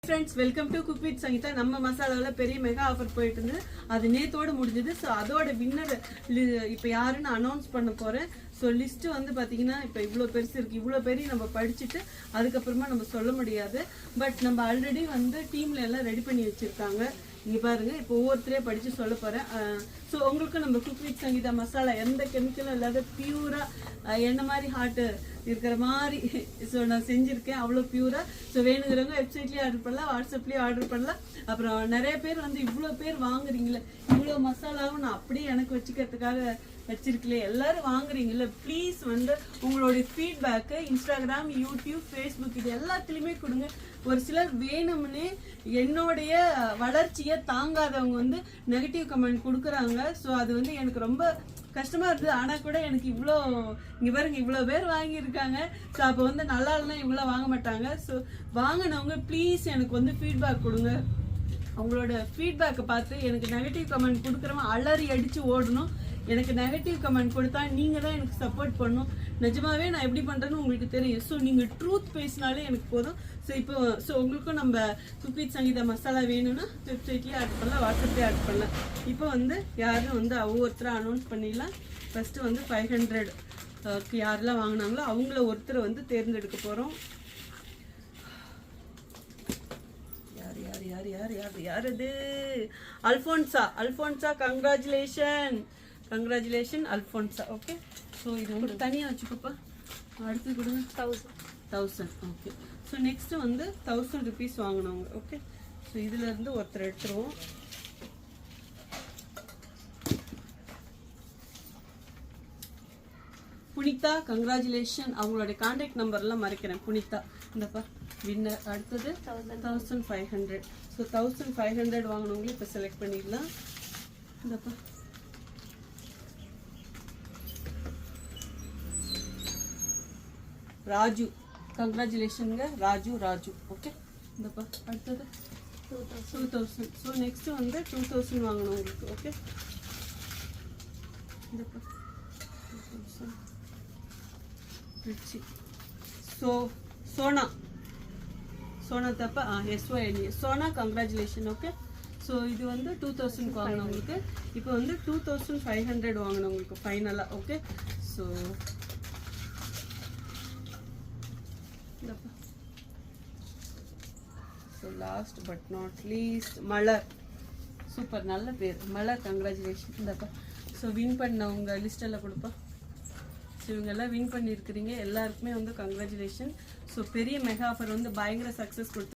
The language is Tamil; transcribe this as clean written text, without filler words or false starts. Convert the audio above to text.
Friends, welcome to cook with Sangeetha. நம்ம மசாலாவில் பெரிய மெகா ஆஃபர் போயிட்டு இருந்து அது நேத்தோடு முடிஞ்சது. ஸோ அதோட வின்னர் இப்போ யாருன்னு அனௌன்ஸ் பண்ண போகிறேன். ஸோ லிஸ்ட்டு வந்து பார்த்தீங்கன்னா இப்போ இவ்வளோ பெருசு இருக்குது. இவ்வளோ பெரிய நம்ம படிச்சுட்டு அதுக்கப்புறமா நம்ம சொல்ல முடியாது. பட் நம்ம ஆல்ரெடி வந்து டீமில் எல்லாம் ரெடி பண்ணி வச்சுருக்காங்க. இங்கே பாருங்கள், இப்போ ஒவ்வொருத்தரையே படித்து சொல்ல போகிறேன். ஸோ உங்களுக்கு நம்ம குக் வித் சங்கீதா மசாலா எந்த கெமிக்கலும் இல்லாத பியூராக என்ன மாதிரி ஹார்ட்டு இருக்கிற மாதிரி ஸோ நான் செஞ்சுருக்கேன். அவ்வளோ பியூராக. ஸோ வேணுங்கிறவங்க வெப்சைட்லேயே ஆர்டர் பண்ணலாம், வாட்ஸ்அப்லேயும் ஆர்டர் பண்ணலாம். அப்புறம் நிறைய பேர் வந்து இவ்வளோ பேர் வாங்குறீங்களே, இவ்வளோ மசாலாவும் நான் அப்படியே எனக்கு வச்சுக்கிறதுக்காக வச்சிருக்கல, எல்லாரும் வாங்குறீங்கல்ல, ப்ளீஸ் வந்து உங்களுடைய ஃபீட்பேக்கு இன்ஸ்டாகிராம், யூடியூப், ஃபேஸ்புக் இது எல்லாத்துலேயுமே கொடுங்க. ஒரு சிலர் வேணும்னே என்னுடைய வளர்ச்சியை தாங்காதவங்க வந்து நெகட்டிவ் கமெண்ட் கொடுக்குறாங்க. ஸோ அது வந்து எனக்கு ரொம்ப கஷ்டமா இருந்தது. ஆனால் கூட எனக்கு இவ்வளோ இங்கே பாருங்க, இவ்வளோ பேர் வாங்கியிருக்காங்க. ஸோ அப்போ வந்து நல்லா இல்லைன்னா இவ்வளோ வாங்க மாட்டாங்க. ஸோ வாங்கினவங்க ப்ளீஸ் எனக்கு வந்து ஃபீட்பேக் கொடுங்க. அவங்களோட ஃபீட்பேக்கை பார்த்து எனக்கு நெகட்டிவ் கமெண்ட் கொடுக்குறவங்க அலறி அடித்து ஓடணும். எனக்கு நெகட்டிவ் கமெண்ட் கொடுத்தா நீங்கள் தான் எனக்கு சப்போர்ட் பண்ணணும். நிஜமாவே நான் எப்படி பண்ணுறேன்னு உங்களுக்கு தெரியும். ஸோ நீங்கள் ட்ரூத் பேசினாலே எனக்கு போதும். ஸோ உங்களுக்கும் நம்ம குக் வித் சங்கீதா மசாலா வேணும்னா வெப்சைட்லேயே ஆட் பண்ணலாம், வாட்ஸ்அப்லேயே ஆட் பண்ணலாம். இப்போ வந்து யாரும் வந்து ஒவ்வொருத்தராக அனௌன்ஸ் பண்ணிடலாம். ஃபஸ்ட்டு வந்து 500 யாரெல்லாம் வாங்கினாங்களோ அவங்கள ஒருத்தரை வந்து தேர்ந்தெடுக்க போகிறோம். யார் அது? Alphonsa, congratulation Alphonsa. Okay, so இது வந்து தனியாக வச்சுக்கோப்பா. அடுத்து கொடுங்க 1000. ஓகே, ஸோ நெக்ஸ்ட்டு வந்து 1000 ருபீஸ் வாங்கினவங்க. ஓகே, ஸோ இதுலேருந்து ஒருத்தர் எடுத்துருவோம். புனிதா, கங்க்ராச்சுலேஷன். அவங்களுடைய கான்டாக்ட் நம்பர்லாம் மறைக்கிறேன். புனிதா இந்தப்பா வின்னர். அடுத்தது 1500. ஸோ 1500 வாங்கினவங்களும் இப்போ செலக்ட் பண்ணிடலாம். இந்தப்பா ராஜு, கங்க்ராச்சுலேஷனுங்க ராஜு. ஓகே, இந்தப்பா அடுத்தது 2000. ஸோ நெக்ஸ்ட்டு வந்து 2000 வாங்கினவங்களுக்கு. ஓகே, இந்தப்பா 2000. ரிச்சி, சோனா தப்பா SONA Sona, congratulation. Okay, so இது வந்து 2000 வாங்கினவங்களுக்கு. இப்போ வந்து 2500 வாங்கினவங்களுக்கு ஃபைனலாக. Okay, so last but not least Malar. Super, நல்ல பேர் மலர், கங்க்ராச்சுலேஷன். இந்தப்பா ஸோ வின் பண்ணவங்க லிஸ்டெல்லாம் கொடுப்பா. ஸோ இவங்கெல்லாம் வின் பண்ணியிருக்கிறீங்க. எல்லாருக்குமே வந்து கங்க்ராச்சுலேஷன். ஸோ பெரிய மெகா ஆஃபர் வந்து பயங்கர சக்ஸஸ் கொடுத்து